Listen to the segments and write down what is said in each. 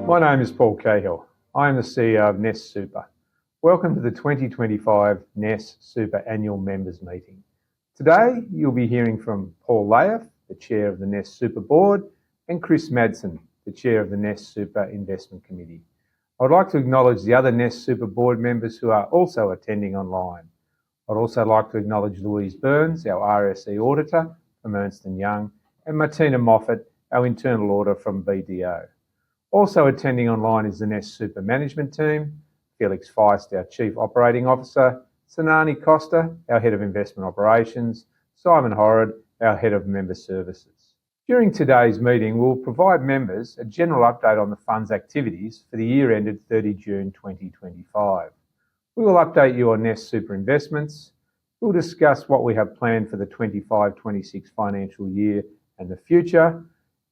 My name is Paul Cahill. I am the CEO of NESS Super. Welcome to the 2025 NESS Super Annual Members Meeting. Today, you'll be hearing from Paul Layoff, the Chair of the NESS Super Board, and Chris Madsen, the Chair of the NESS Super Investment Committee. I would like to acknowledge the other NESS Super Board members who are also attending online. I'd also like to acknowledge Louise Burns, our RSE Auditor from Ernst & Young, and Martina Moffat, our Internal Auditor from BDO. Also attending online is the NESS Super Management Team, Felix Feist, our Chief Operating Officer, Sanani Costa, our Head of Investment Operations, Simon Horrod, our Head of Member Services. During today's meeting, we'll provide members a general update on the fund's activities for the year ended 30 June 2025. We will update you on NESS Super investments. We'll discuss what we have planned for the 25-26 financial year and the future,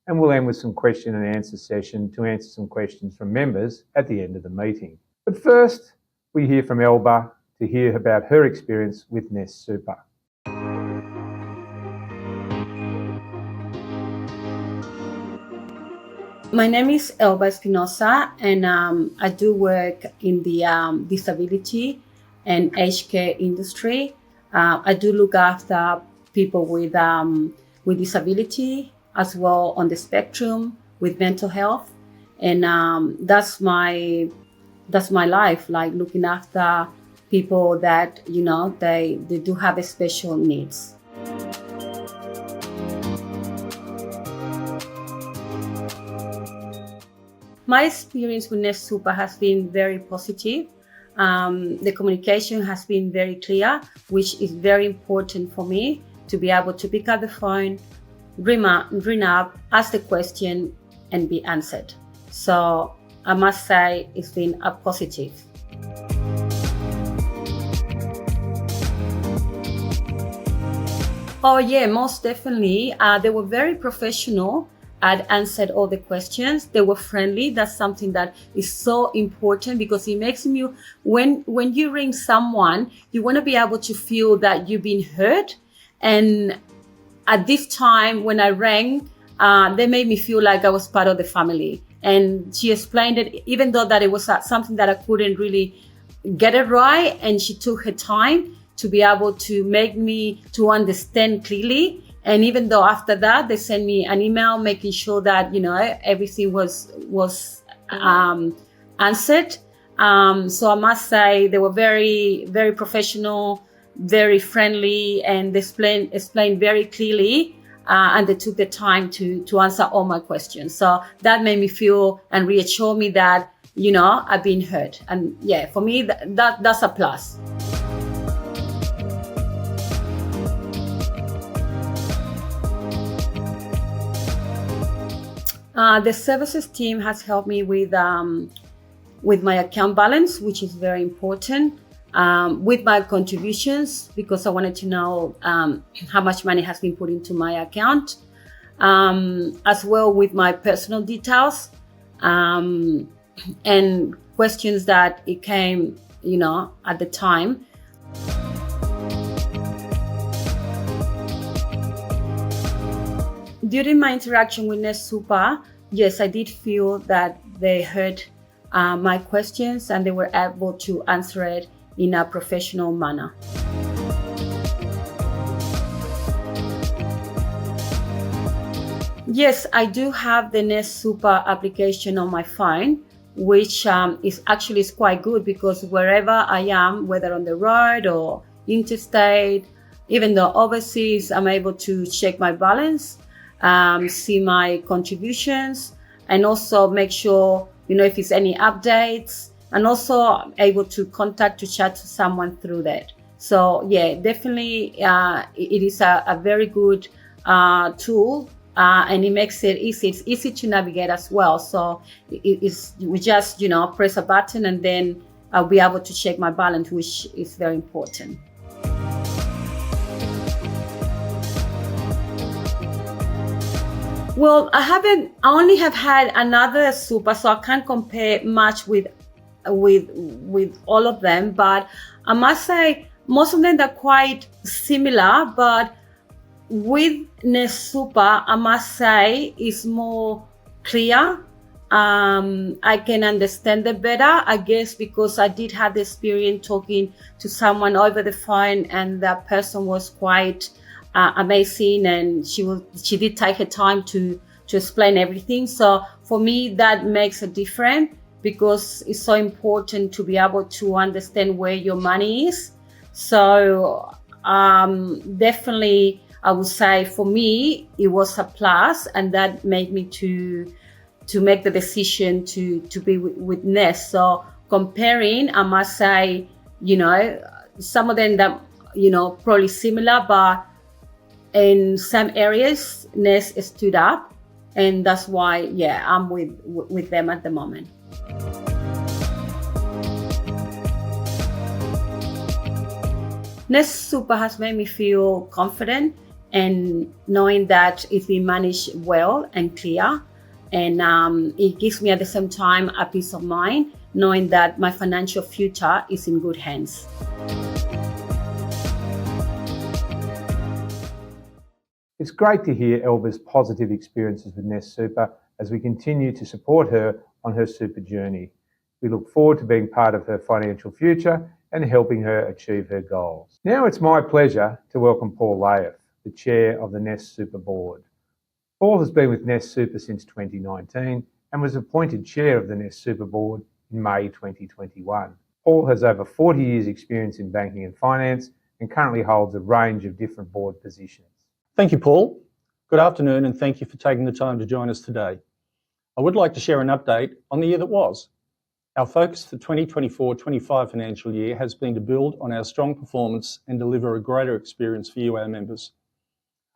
and we'll end with some question and answer session to answer some questions from members at the end of the meeting. But first, we hear from Elba to hear about her experience with NESS Super. My name is Elba Espinosa, and I do work in the disability and aged care industry. I do look after people with disability, as well on the spectrum with mental health, and that's my life, like looking after people that they do have special needs. My experience with NESS Super has been very positive. The communication has been very clear, which is very important for me to be able to pick up the phone, ring up, ask the question, and be answered. So I must say it's been a positive. Oh yeah, most definitely. They were very professional. I'd answered all the questions. They were friendly. That's something that is so important, because it makes you, when you ring someone, you want to be able to feel that you've been heard. And at this time when I rang, they made me feel like I was part of the family. And she explained it, even though that it was something that I couldn't really get it right. And she took her time to be able to make me to understand clearly. And even though after that, they sent me an email making sure that, everything was answered. So I must say they were very, very professional, very friendly, and they explained very clearly, and they took the time to answer all my questions. So that made me feel and reassure me that, I've been heard. And yeah, for me, that's a plus. The services team has helped me with my account balance, which is very important. With my contributions, because I wanted to know how much money has been put into my account, as well with my personal details, and questions that it came, at the time. During my interaction with NESS Super, yes, I did feel that they heard my questions and they were able to answer it in a professional manner. Yes, I do have the NESS Super application on my phone, which is quite good, because wherever I am, whether on the road or interstate, even though overseas, I'm able to check my balance, see my contributions, and also make sure, if it's any updates, and also able to chat to someone through that. So yeah, definitely it is a very good tool, and it makes it easy. It's easy to navigate as well. So we just, press a button and then I'll be able to check my balance, which is very important. Well, I only have had another Super, so I can't compare much with all of them, but I must say most of them are quite similar, but with NESS Super, I must say, is more clear. I can understand it better, I guess, because I did have the experience talking to someone over the phone, and that person was quite amazing, and she did take her time to explain everything. So for me, that makes a difference, because it's so important to be able to understand where your money is. So definitely, I would say for me, it was a plus, and that made me to make the decision to be with NESS. So comparing, I must say, some of them that, probably similar, but in some areas, NESS stood up, and that's why, yeah, I'm with them at the moment. NESS Super has made me feel confident, and knowing that it's been managed well and clear. And it gives me at the same time a peace of mind, knowing that my financial future is in good hands. It's great to hear Elba's positive experiences with NESS Super as we continue to support her on her super journey. We look forward to being part of her financial future and helping her achieve her goals. Now it's my pleasure to welcome Paul Laeth, the chair of the NESS Super board. Paul has been with NESS Super since 2019 and was appointed chair of the NESS Super board in May 2021. Paul has over 40 years' experience in banking and finance and currently holds a range of different board positions. Thank you, Paul. Good afternoon, and thank you for taking the time to join us today. I would like to share an update on the year that was. Our focus for the 2024-25 financial year has been to build on our strong performance and deliver a greater experience for you, our members.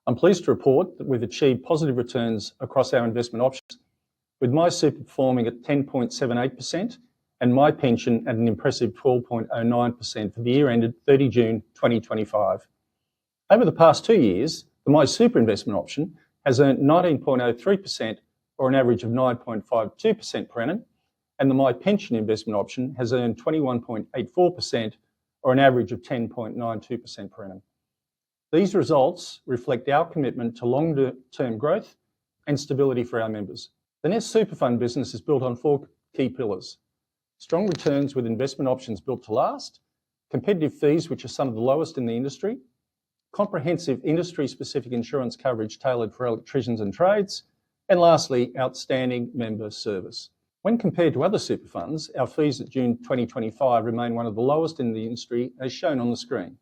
I'm pleased to report that we've achieved positive returns across our investment options, with My Super performing at 10.78% and My Pension at an impressive 12.09% for the year ended 30 June 2025. Over the past 2 years, the My Super investment option has earned 19.03%, or an average of 9.52% per annum, and the My Pension investment option has earned 21.84%, or an average of 10.92% per annum. These results reflect our commitment to long-term growth and stability for our members. The NESS Super Fund business is built on 4 key pillars: strong returns with investment options built to last, competitive fees which are some of the lowest in the industry, comprehensive industry-specific insurance coverage tailored for electricians and trades, and lastly, outstanding member service. When compared to other super funds, our fees at June 2025 remain one of the lowest in the industry, as shown on the screen.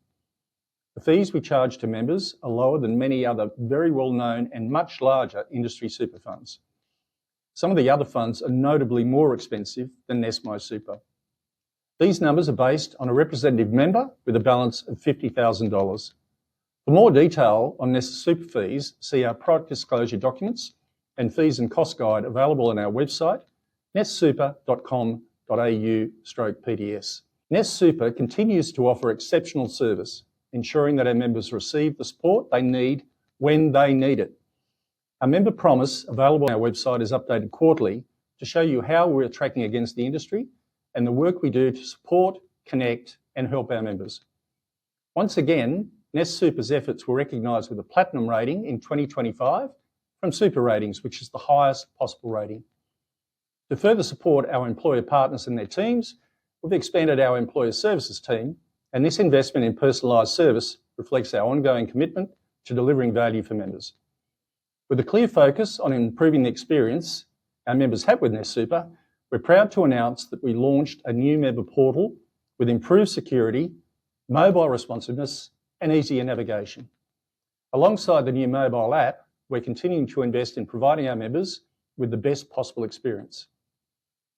The fees we charge to members are lower than many other very well-known and much larger industry super funds. Some of the other funds are notably more expensive than NESS My Super. These numbers are based on a representative member with a balance of $50,000. For more detail on NESS Super fees, see our product disclosure documents and fees and cost guide available on our website, nesssuper.com.au/PDS. NESS Super continues to offer exceptional service, ensuring that our members receive the support they need when they need it. Our member promise available on our website is updated quarterly to show you how we're tracking against the industry and the work we do to support, connect, and help our members. Once again, NESS Super's efforts were recognised with a platinum rating in 2025 from Super Ratings, which is the highest possible rating. To further support our employer partners and their teams, we've expanded our employer services team, and this investment in personalised service reflects our ongoing commitment to delivering value for members. With a clear focus on improving the experience our members have with NESS Super, we're proud to announce that we launched a new member portal with improved security, mobile responsiveness, and easier navigation. Alongside the new mobile app, we're continuing to invest in providing our members with the best possible experience.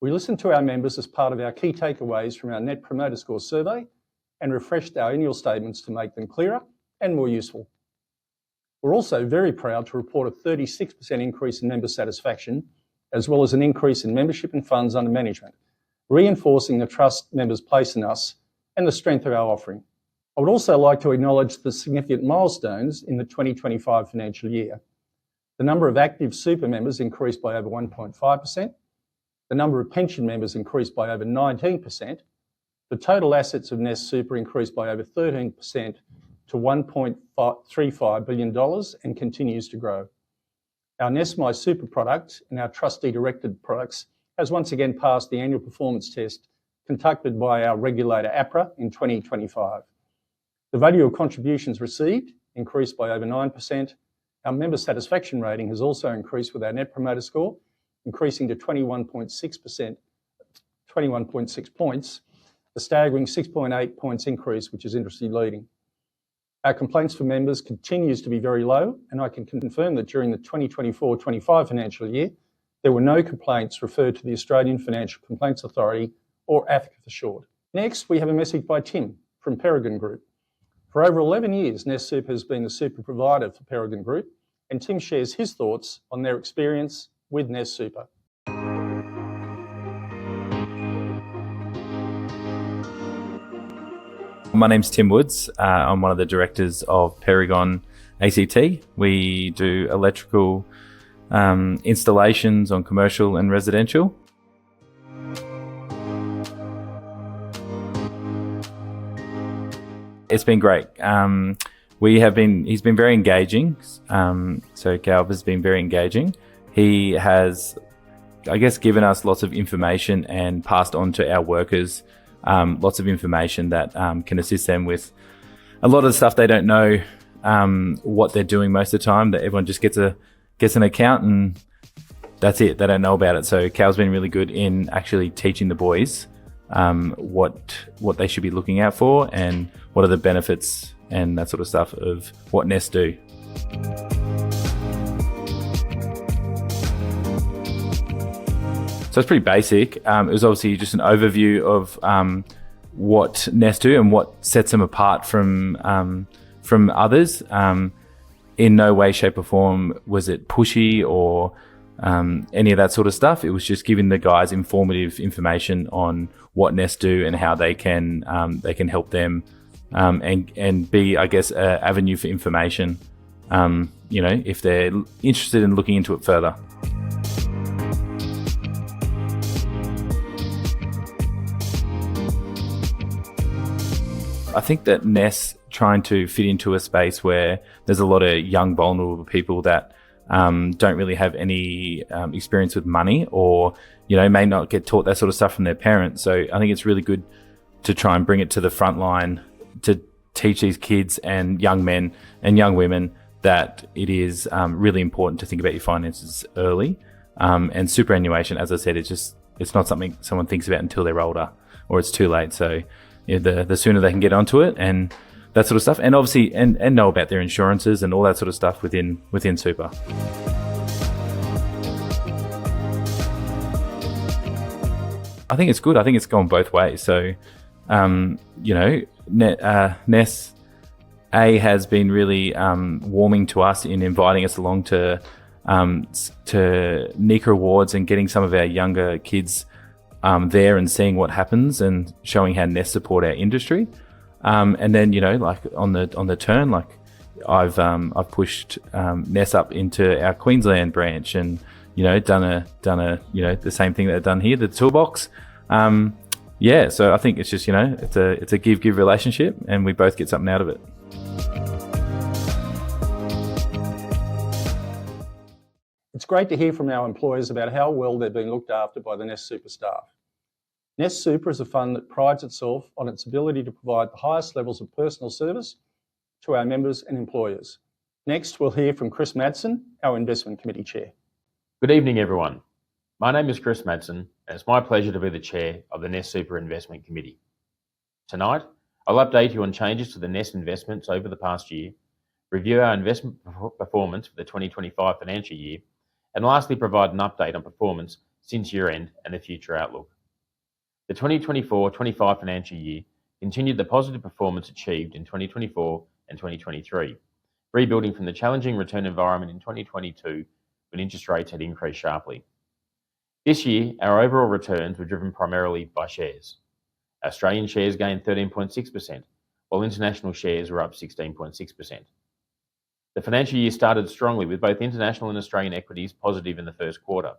We listened to our members as part of our key takeaways from our Net Promoter Score survey and refreshed our annual statements to make them clearer and more useful. We're also very proud to report a 36% increase in member satisfaction, as well as an increase in membership and funds under management, reinforcing the trust members place in us and the strength of our offering. I would also like to acknowledge the significant milestones in the 2025 financial year. The number of active super members increased by over 1.5%. The number of pension members increased by over 19%. The total assets of NESS Super increased by over 13% to $1.35 billion and continues to grow. Our NESS My Super product and our trustee-directed products has once again passed the annual performance test conducted by our regulator APRA in 2025. The value of contributions received increased by over 9%. Our member satisfaction rating has also increased with our Net Promoter Score, increasing to 21.6 points, a staggering 6.8 points increase, which is industry leading. Our complaints for members continues to be very low, and I can confirm that during the 2024-25 financial year, there were no complaints referred to the Australian Financial Complaints Authority, or AFCA for short. Next, we have a message by Tim from Peregrine Group. For over 11 years, NESS Super has been the super provider for Peregrine Group, and Tim shares his thoughts on their experience with NESS Super. My name's Tim Woods. I'm one of the directors of Peregrine ACT. We do electrical installations on commercial and residential. It's been great. He's been very engaging. So Galv has been very engaging. He has, I guess, given us lots of information and passed on to our workers lots of information that can assist them with a lot of the stuff they don't know what they're doing most of the time. That everyone just gets an account and that's it. They don't know about it. So Cal's been really good in actually teaching the boys what they should be looking out for and what are the benefits and that sort of stuff of what NESS do. So it's pretty basic. It was obviously just an overview of what NESS do and what sets them apart from others. In no way, shape or form was it pushy or any of that sort of stuff. It was just giving the guys informative information on what NESS do and how they can help them and be, I guess, an avenue for information. If they're interested in looking into it further. I think that NESS trying to fit into a space where there's a lot of young, vulnerable people that don't really have any experience with money or, may not get taught that sort of stuff from their parents. So I think it's really good to try and bring it to the front line to teach these kids and young men and young women that it is really important to think about your finances early. And superannuation, as I said, it's not something someone thinks about until they're older or it's too late. So the sooner they can get onto it and that sort of stuff, and obviously and know about their insurances and all that sort of stuff within super. I think it's good. I think it's gone both ways. So, NESS has been really warming to us in inviting us along to NECA Awards and getting some of our younger kids there and seeing what happens and showing how NESS support our industry. And then, like on the turn, like I've pushed NESS up into our Queensland branch and, done a the same thing that I've done here, the toolbox. So I think it's just, it's a give relationship and we both get something out of it. It's great to hear from our employers about how well they're being looked after by the NESS Super staff. NESS Super is a fund that prides itself on its ability to provide the highest levels of personal service to our members and employers. Next, we'll hear from Chris Madsen, our Investment Committee Chair. Good evening, everyone. My name is Chris Madsen, and it's my pleasure to be the Chair of the NESS Super Investment Committee. Tonight, I'll update you on changes to the NESS investments over the past year, review our investment performance for the 2025 financial year, and lastly provide an update on performance since year-end and the future outlook. The 2024-25 financial year continued the positive performance achieved in 2024 and 2023, rebuilding from the challenging return environment in 2022 when interest rates had increased sharply. This year, our overall returns were driven primarily by shares. Australian shares gained 13.6%, while international shares were up 16.6%. The financial year started strongly with both international and Australian equities positive in the first quarter.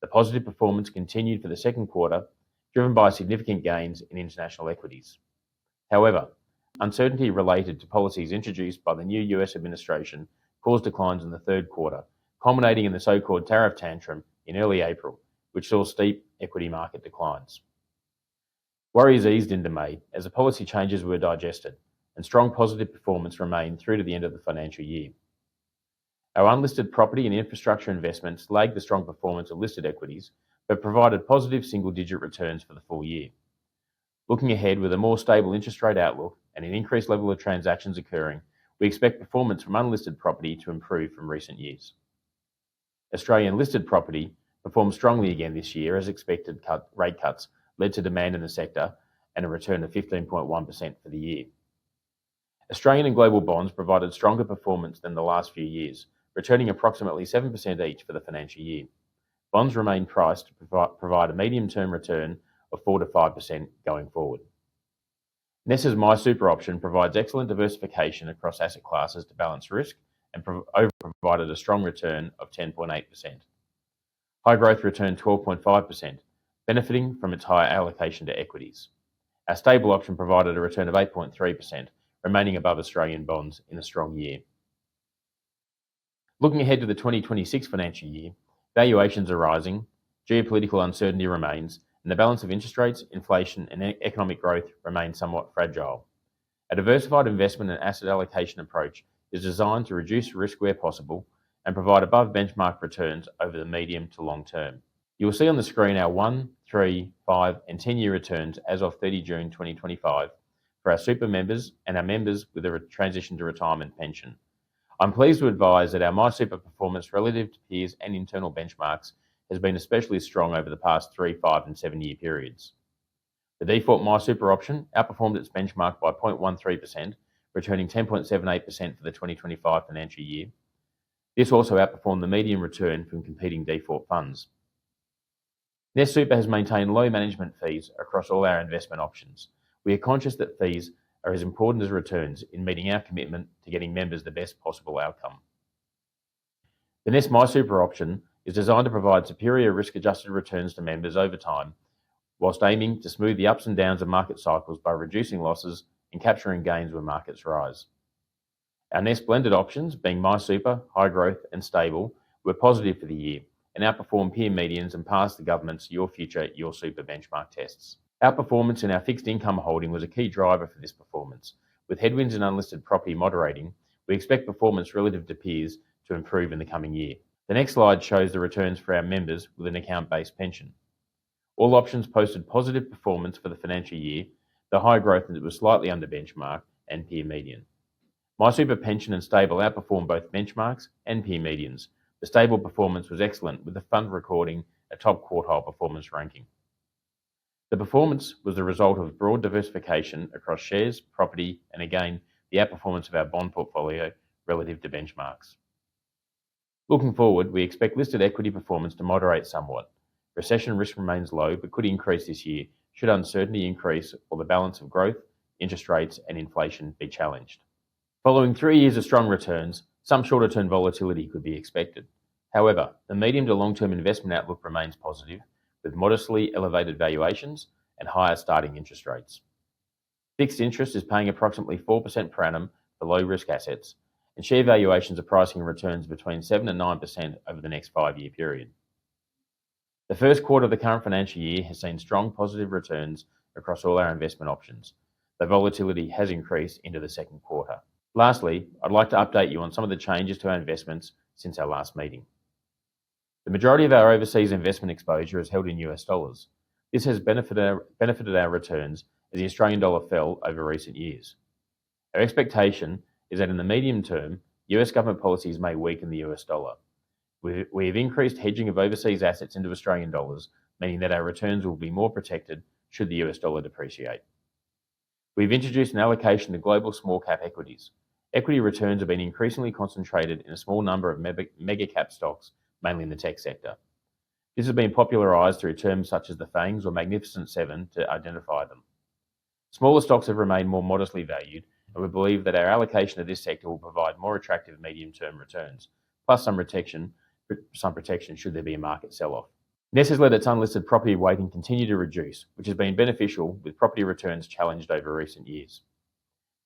The positive performance continued for the second quarter, driven by significant gains in international equities. However, uncertainty related to policies introduced by the new US administration caused declines in the third quarter, culminating in the so-called tariff tantrum in early April, which saw steep equity market declines. Worries eased into May as the policy changes were digested and strong positive performance remained through to the end of the financial year. Our unlisted property and infrastructure investments lagged the strong performance of listed equities, but provided positive single-digit returns for the full year. Looking ahead with a more stable interest rate outlook and an increased level of transactions occurring, we expect performance from unlisted property to improve from recent years. Australian listed property performed strongly again this year as expected rate cuts led to demand in the sector and a return of 15.1% for the year. Australian and global bonds provided stronger performance than the last few years, returning approximately 7% each for the financial year. Bonds remain priced to provide a medium-term return of 4 to 5% going forward. NESS's MySuper option provides excellent diversification across asset classes to balance risk and provided a strong return of 10.8%. High growth returned 12.5%, benefiting from its higher allocation to equities. Our stable option provided a return of 8.3%, remaining above Australian bonds in a strong year. Looking ahead to the 2026 financial year, valuations are rising, geopolitical uncertainty remains, and the balance of interest rates, inflation, and economic growth remains somewhat fragile. A diversified investment and asset allocation approach is designed to reduce risk where possible and provide above benchmark returns over the medium to long term. You will see on the screen our 1, 3, 5, and 10-year returns as of 30 June 2025 for our super members and our members with a transition to retirement pension. I'm pleased to advise that our MySuper performance relative to peers and internal benchmarks has been especially strong over the past 3, 5, and 7-year periods. The default MySuper option outperformed its benchmark by 0.13%, returning 10.78% for the 2025 financial year. This also outperformed the median return from competing default funds. NESS Super has maintained low management fees across all our investment options. We are conscious that fees are as important as returns in meeting our commitment to getting members the best possible outcome. The NESS MySuper option is designed to provide superior risk-adjusted returns to members over time, whilst aiming to smooth the ups and downs of market cycles by reducing losses and capturing gains when markets rise. Our NESS blended options, being MySuper, High Growth, and Stable, were positive for the year and outperformed peer medians and passed the government's Your Future, Your Super benchmark tests. Outperformance in our fixed income holding was a key driver for this performance. With headwinds in unlisted property moderating, we expect performance relative to peers to improve in the coming year. The next slide shows the returns for our members with an account-based pension. All options posted positive performance for the financial year. The High Growth was slightly under benchmark and peer median. MySuper Pension and Stable outperformed both benchmarks and peer medians. The Stable performance was excellent, with the fund recording a top quartile performance ranking. The performance was the result of broad diversification across shares, property, and again, the outperformance of our bond portfolio relative to benchmarks. Looking forward, we expect listed equity performance to moderate somewhat. Recession risk remains low, but could increase this year should uncertainty increase or the balance of growth, interest rates, and inflation be challenged. Following 3 years of strong returns, some shorter-term volatility could be expected. However, the medium to long-term investment outlook remains positive, with modestly elevated valuations and higher starting interest rates. Fixed interest is paying approximately 4% per annum for low-risk assets, and share valuations are pricing returns between 7 and 9% over the next 5-year period. The first quarter of the current financial year has seen strong positive returns across all our investment options, though volatility has increased into the second quarter. Lastly, I'd like to update you on some of the changes to our investments since our last meeting. The majority of our overseas investment exposure is held in US dollars. This has benefited our returns as the Australian dollar fell over recent years. Our expectation is that in the medium term, US government policies may weaken the US dollar. We have increased hedging of overseas assets into Australian dollars, meaning that our returns will be more protected should the US dollar depreciate. We've introduced an allocation to global small cap equities. Equity returns have been increasingly concentrated in a small number of mega cap stocks, mainly in the tech sector. This has been popularised through terms such as the FANGs or Magnificent Seven to identify them. Smaller stocks have remained more modestly valued, and we believe that our allocation to this sector will provide more attractive medium-term returns, plus some protection should there be a market sell-off. NESS has let its unlisted property weighting continue to reduce, which has been beneficial with property returns challenged over recent years.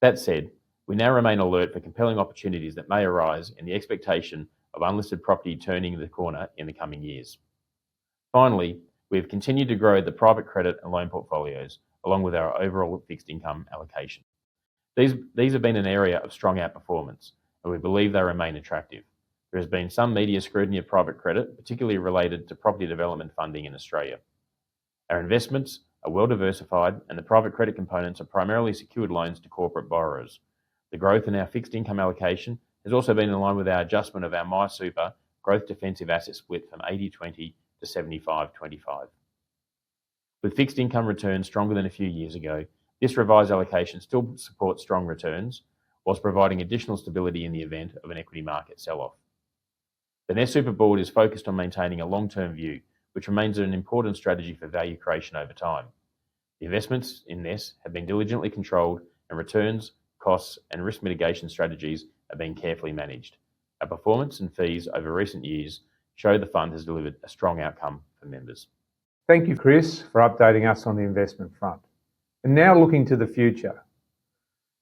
That said, we now remain alert for compelling opportunities that may arise in the expectation of unlisted property turning the corner in the coming years. Finally, we have continued to grow the private credit and loan portfolios, along with our overall fixed income allocation. These have been an area of strong outperformance, and we believe they remain attractive. There has been some media scrutiny of private credit, particularly related to property development funding in Australia. Our investments are well diversified, and the private credit components are primarily secured loans to corporate borrowers. The growth in our fixed income allocation has also been in line with our adjustment of our MySuper growth defensive asset split from 80-20 to 75-25. With fixed income returns stronger than a few years ago, this revised allocation still supports strong returns, whilst providing additional stability in the event of an equity market sell-off. The NESS Super Board is focused on maintaining a long-term view, which remains an important strategy for value creation over time. The investments in NESS have been diligently controlled, and returns, costs, and risk mitigation strategies have been carefully managed. Our performance and fees over recent years show the fund has delivered a strong outcome for members. Thank you, Chris, for updating us on the investment front. And now looking to the future.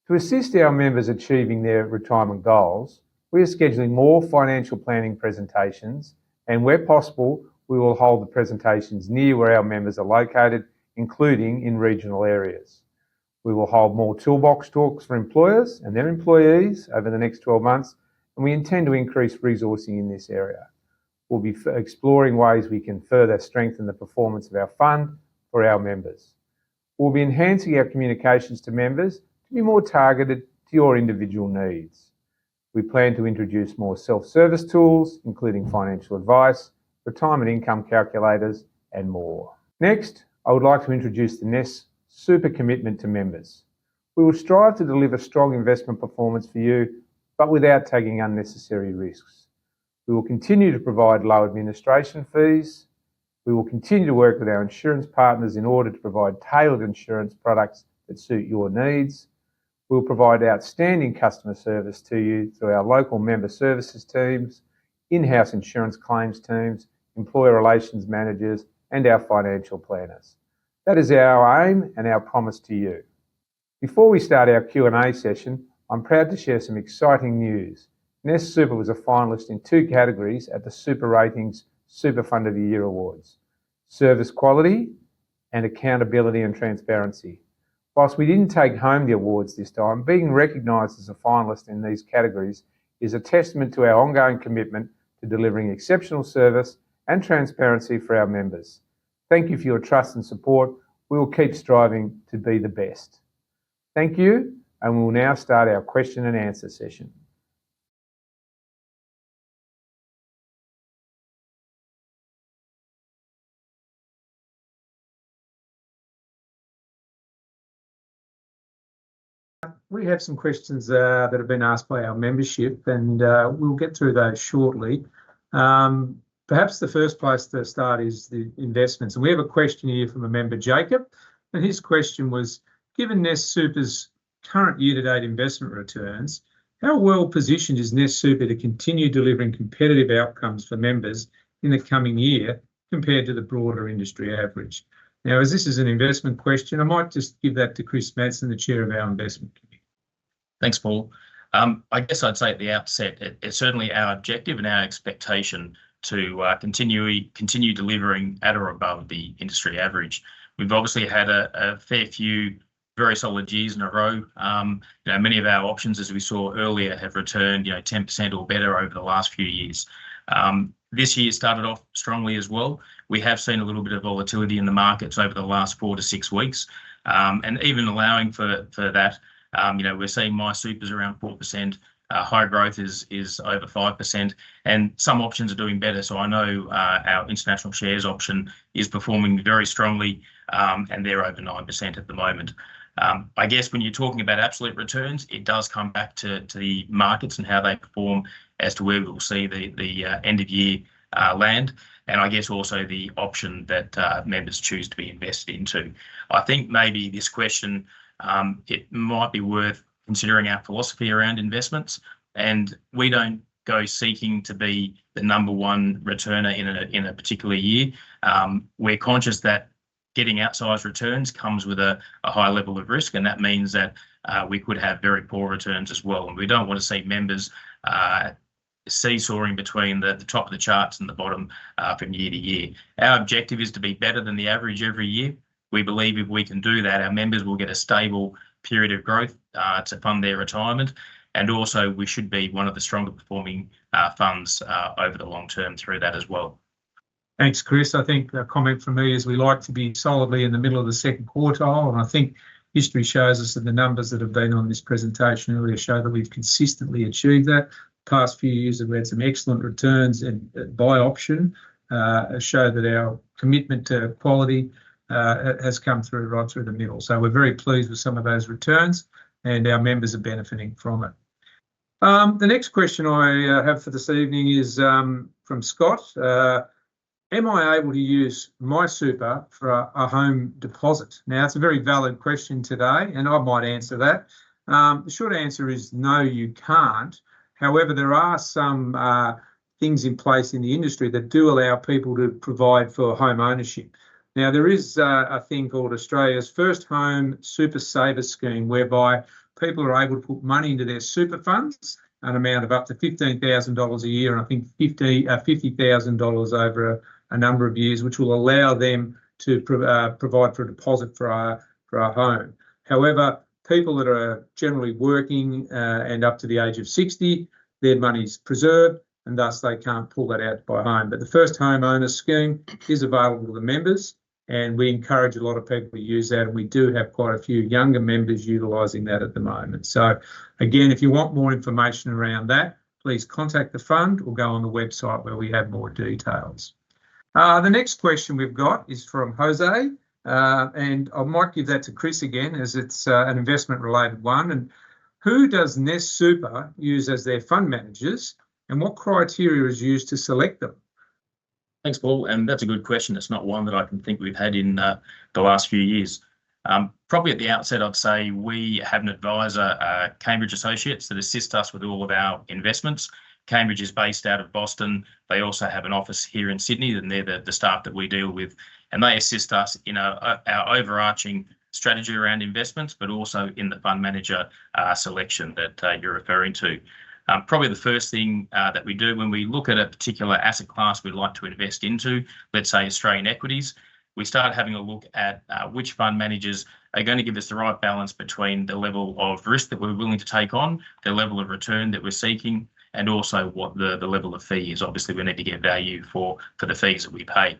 To assist our members achieving their retirement goals, we are scheduling more financial planning presentations, and where possible, we will hold the presentations near where our members are located, including in regional areas. We will hold more toolbox talks for employers and their employees over the next 12 months, and we intend to increase resourcing in this area. We'll be exploring ways we can further strengthen the performance of our fund for our members. We'll be enhancing our communications to members to be more targeted to your individual needs. We plan to introduce more self-service tools, including financial advice, retirement income calculators, and more. Next, I would like to introduce the NESS Super Commitment to members. We will strive to deliver strong investment performance for you, but without taking unnecessary risks. We will continue to provide low administration fees. We will continue to work with our insurance partners in order to provide tailored insurance products that suit your needs. We will provide outstanding customer service to you through our local member services teams, in-house insurance claims teams, employer relations managers, and our financial planners. That is our aim and our promise to you. Before we start our Q&A session, I'm proud to share some exciting news. NESS Super was a finalist in 2 categories at the Super Ratings Super Fund of the Year Awards: Service Quality and Accountability and Transparency. Whilst we didn't take home the awards this time, being recognised as a finalist in these categories is a testament to our ongoing commitment to delivering exceptional service and transparency for our members. Thank you for your trust and support. We will keep striving to be the best. Thank you, and we will now start our question and answer session. We have some questions that have been asked by our membership, and we'll get through those shortly. Perhaps the first place to start is the investments. And we have a question here from a member, Jacob, and his question was, given NESS Super's current year-to-date investment returns, how well positioned is NESS Super to continue delivering competitive outcomes for members in the coming year compared to the broader industry average? Now, as this is an investment question, I might just give that to Chris Madsen, the chair of our investment committee. Thanks, Paul. I guess I'd say at the outset, it's certainly our objective and our expectation to continue delivering at or above the industry average. We've obviously had a fair few very solid years in a row. Many of our options, as we saw earlier, have returned 10% or better over the last few years. This year started off strongly as well. We have seen a little bit of volatility in the markets over the last 4 to 6 weeks, and even allowing for that, we're seeing MySuper's around 4%. High growth is over 5%, and some options are doing better. So I know our international shares option is performing very strongly, and they're over 9% at the moment. I guess when you're talking about absolute returns, it does come back to the markets and how they perform as to where we will see the end of year land, and I guess also the option that members choose to be invested into. I think maybe this question, it might be worth considering our philosophy around investments, and we don't go seeking to be the number one returner in a particular year. We're conscious that getting outsized returns comes with a high level of risk, and that means that we could have very poor returns as well. And we don't want to see members seesawing between the top of the charts and the bottom from year to year. Our objective is to be better than the average every year. We believe if we can do that, our members will get a stable period of growth to fund their retirement. And also we should be one of the stronger performing funds over the long term through that as well. Thanks, Chris. I think a comment from me is we like to be solidly in the middle of the second quartile, and I think history shows us that the numbers that have been on this presentation earlier show that we've consistently achieved that. The past few years have had some excellent returns, and by option show that our commitment to quality has come through right through the middle. So we're very pleased with some of those returns, and our members are benefiting from it. The next question I have for this evening is from Scott. Am I able to use my super for a home deposit? Now, it's a very valid question today, and I might answer that. The short answer is no, you can't. However, there are some things in place in the industry that do allow people to provide for home ownership. Now, there is a thing called Australia's First Home Super Saver Scheme, whereby people are able to put money into their super funds, an amount of up to $15,000 a year, and I think $50,000 over a number of years, which will allow them to provide for a deposit for our home. However, people that are generally working and up to the age of 60, their money's preserved, and thus they can't pull that out to buy a home. But the First Home Owner Scheme is available to the members, and we encourage a lot of people to use that, and we do have quite a few younger members utilising that at the moment. So again, if you want more information around that, please contact the fund or go on the website where we have more details. The next question we've got is from Jose, and I might give that to Chris again, as it's an investment related one. And who does NESS Super use as their fund managers, and what criteria is used to select them? Thanks, Paul, and that's a good question. It's not one that I can think we've had in the last few years. Probably at the outset, I'd say we have an advisor, Cambridge Associates, that assist us with all of our investments. Cambridge is based out of Boston. They also have an office here in Sydney, and they're the staff that we deal with, and they assist us in our overarching strategy around investments, but also in the fund manager selection that you're referring to. Probably the first thing that we do when we look at a particular asset class we'd like to invest into, let's say Australian equities, we start having a look at which fund managers are going to give us the right balance between the level of risk that we're willing to take on, the level of return that we're seeking, and also what the level of fee is. Obviously, we need to get value for the fees that we pay.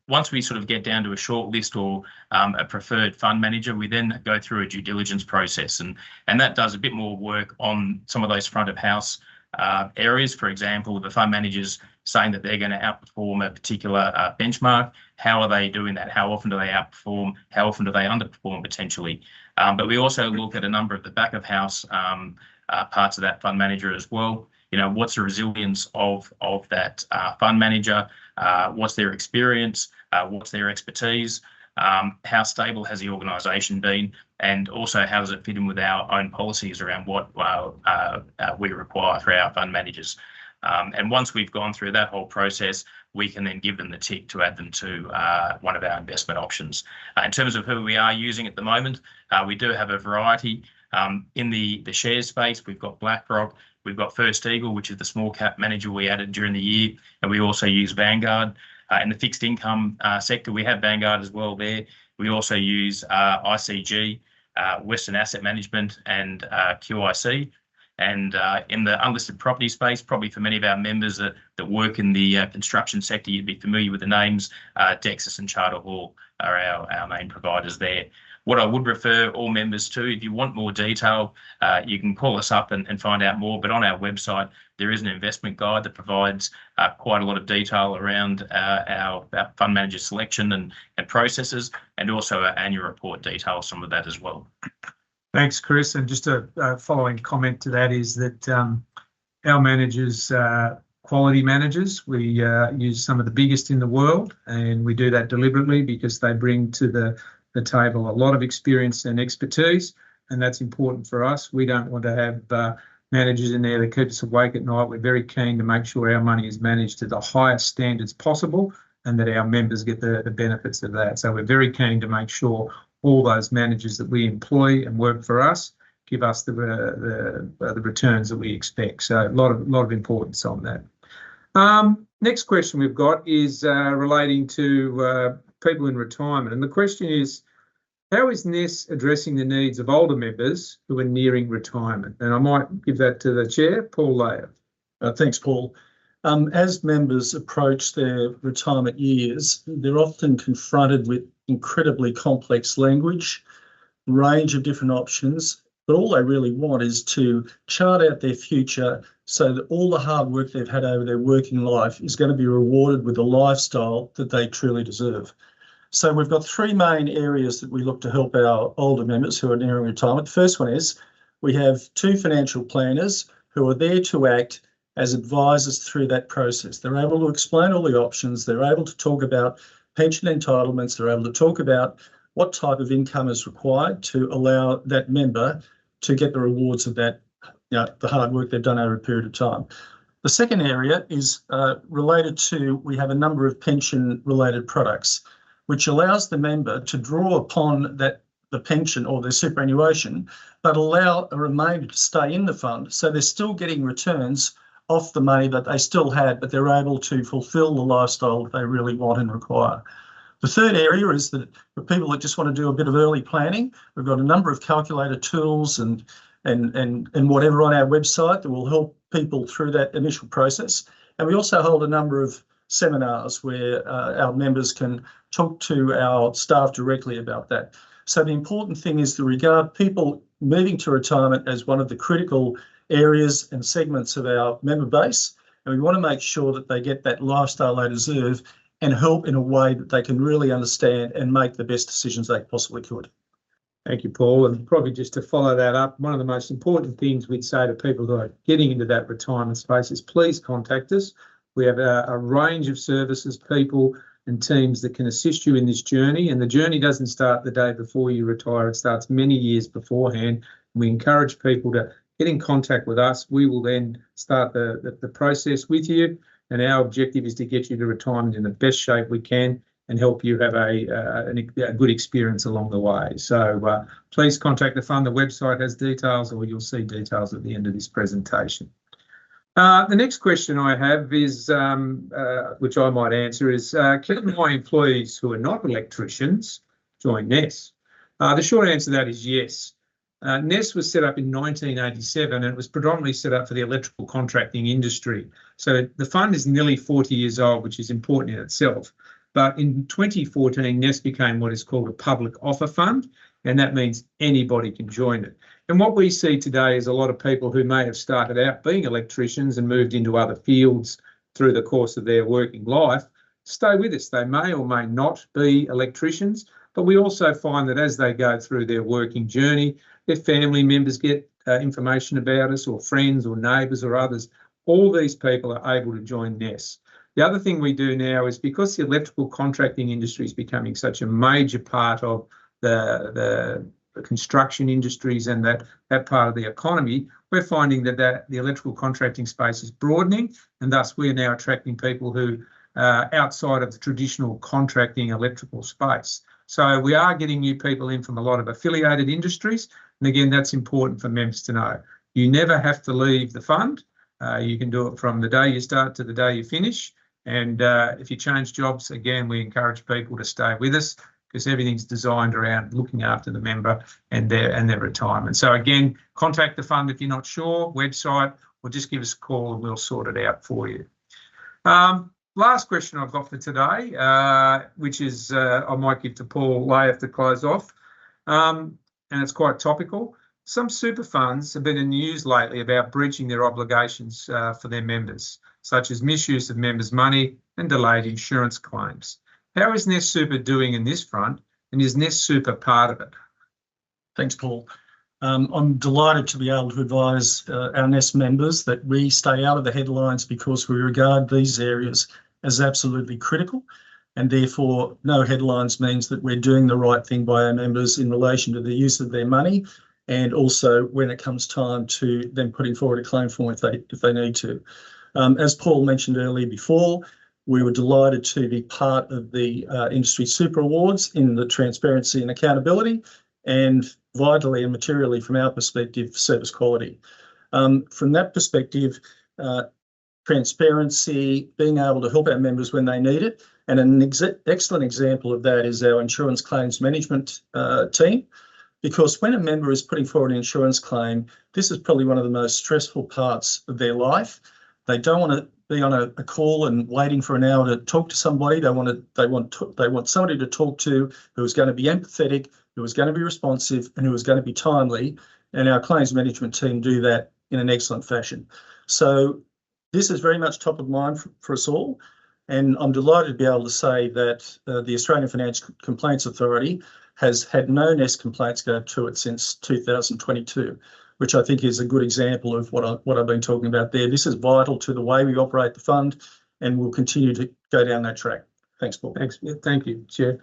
Once we sort of get down to a short list or a preferred fund manager, we then go through a due diligence process, and that does a bit more work on some of those front of house areas. For example, the fund managers saying that they're going to outperform a particular benchmark. How are they doing that? How often do they outperform? How often do they underperform potentially? But we also look at a number of the back of house parts of that fund manager as well. You know, what's the resilience of that fund manager? What's their experience? What's their expertise? How stable has the organisation been? And also, how does it fit in with our own policies around what we require for our fund managers? And once we've gone through that whole process, we can then give them the tick to add them to one of our investment options. In terms of who we are using at the moment, we do have a variety. In the shares space, we've got BlackRock, we've got First Eagle, which is the small cap manager we added during the year, and we also use Vanguard. In the fixed income sector, we have Vanguard as well there. We also use ICG, Western Asset Management, and QIC. And in the unlisted property space, probably for many of our members that work in the construction sector, you'd be familiar with the names. Dexus and Charter Hall are our main providers there. What I would refer all members to, if you want more detail, you can call us up and find out more. But on our website, there is an investment guide that provides quite a lot of detail around our fund manager selection and processes, and also our annual report details some of that as well. Thanks, Chris. And just a following comment to that is that our managers, quality managers, we use some of the biggest in the world, and we do that deliberately because they bring to the table a lot of experience and expertise, and that's important for us. We don't want to have managers in there that keep us awake at night. We're very keen to make sure our money is managed to the highest standards possible and that our members get the benefits of that. So we're very keen to make sure all those managers that we employ and work for us give us the returns that we expect. So a lot of importance on that. Next question we've got is relating to people in retirement, and the question is, how is NESS addressing the needs of older members who are nearing retirement? And I might give that to the chair, Paul Layer. Thanks, Paul. As members approach their retirement years, they're often confronted with incredibly complex language, range of different options, but all they really want is to chart out their future so that all the hard work they've had over their working life is going to be rewarded with a lifestyle that they truly deserve. So we've got three main areas that we look to help our older members who are nearing retirement. The first one is we have two financial planners who are there to act as advisors through that process. They're able to explain all the options. They're able to talk about pension entitlements. They're able to talk about what type of income is required to allow that member to get the rewards of that, the hard work they've done over a period of time. The second area is related to, we have a number of pension-related products, which allows the member to draw upon the pension or their superannuation, but allow a remainder to stay in the fund. So they're still getting returns off the money that they still had, but they're able to fulfil the lifestyle that they really want and require. The third area is that for people that just want to do a bit of early planning, we've got a number of calculator tools and whatever on our website that will help people through that initial process. And we also hold a number of seminars where our members can talk to our staff directly about that. So the important thing is to regard people moving to retirement as one of the critical areas and segments of our member base, and we want to make sure that they get that lifestyle they deserve and help in a way that they can really understand and make the best decisions they possibly could. Thank you, Paul. And probably just to follow that up, one of the most important things we'd say to people who are getting into that retirement space is please contact us. We have a range of services, people and teams that can assist you in this journey. And the journey doesn't start the day before you retire. It starts many years beforehand. We encourage people to get in contact with us. We will then start the process with you. And our objective is to get you to retirement in the best shape we can and help you have a good experience along the way. So please contact the fund. The website has details, or you'll see details at the end of this presentation. The next question I have is, which I might answer, is can my employees who are not electricians join NESS? The short answer to that is yes. NESS was set up in 1987 and it was predominantly set up for the electrical contracting industry. So the fund is nearly 40 years old, which is important in itself. But in 2014, NESS became what is called a public offer fund, and that means anybody can join it. And what we see today is a lot of people who may have started out being electricians and moved into other fields through the course of their working life stay with us. They may or may not be electricians, but we also find that as they go through their working journey, their family members get information about us, or friends or neighbours or others. All these people are able to join NESS. The other thing we do now is, because the electrical contracting industry is becoming such a major part of the construction industries and that part of the economy, we're finding that the electrical contracting space is broadening, and thus we're now attracting people who are outside of the traditional contracting electrical space. So we are getting new people in from a lot of affiliated industries. And again, that's important for members to know. You never have to leave the fund. You can do it from the day you start to the day you finish. And if you change jobs, again, we encourage people to stay with us, because everything's designed around looking after the member and their retirement. So again, contact the fund if you're not sure, website, or just give us a call and we'll sort it out for you. Last question I've got for today, which is I might give to Paul Layer to close off, and it's quite topical. Some super funds have been in the news lately about breaching their obligations for their members, such as misuse of members' money and delayed insurance claims. How is NESS Super doing in this front, and is NESS Super part of it? Thanks, Paul. I'm delighted to be able to advise our NESS members that we stay out of the headlines because we regard these areas as absolutely critical, and therefore no headlines means that we're doing the right thing by our members in relation to the use of their money, and also when it comes time to them putting forward a claim form if they need to. As Paul mentioned earlier before, we were delighted to be part of the Industry Super Awards in the transparency and accountability, and vitally and materially from our perspective, service quality. From that perspective, transparency, being able to help our members when they need it. And an excellent example of that is our insurance claims management team, because when a member is putting forward an insurance claim, this is probably one of the most stressful parts of their life. They don't want to be on a call and waiting for an hour to talk to somebody. They want somebody to talk to who is going to be empathetic, who is going to be responsive, and who is going to be timely. And our claims management team do that in an excellent fashion. So this is very much top of mind for us all, and I'm delighted to be able to say that the Australian Financial Complaints Authority has had no NESS complaints go to it since 2022, which I think is a good example of what I've been talking about there. This is vital to the way we operate the fund, and we'll continue to go down that track. Thanks, Paul. Thanks. Thank you, Chair.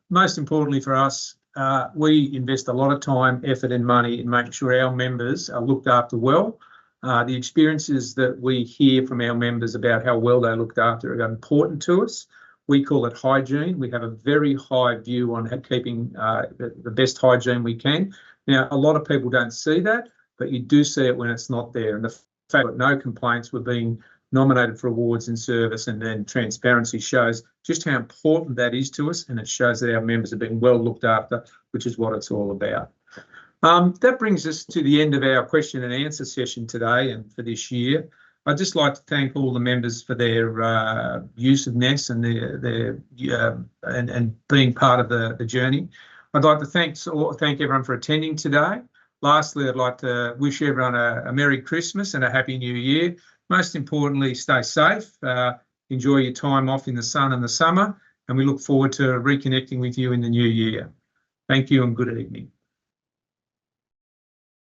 Most importantly for us, we invest a lot of time, effort and money in making sure our members are looked after well. The experiences that we hear from our members about how well they're looked after are important to us. We call it hygiene. We have a very high view on keeping the best hygiene we can. Now, a lot of people don't see that, but you do see it when it's not there. And the fact that no complaints were being nominated for awards in service, and then transparency shows just how important that is to us, and it shows that our members are being well looked after, which is what it's all about. That brings us to the end of our question and answer session today and for this year. I'd just like to thank all the members for their use of NESS and and being part of the journey. I'd like to thank everyone for attending today. Lastly, I'd like to wish everyone a Merry Christmas and a Happy New Year. Most importantly, stay safe, enjoy your time off in the sun and the summer, and we look forward to reconnecting with you in the new year. Thank you and good evening.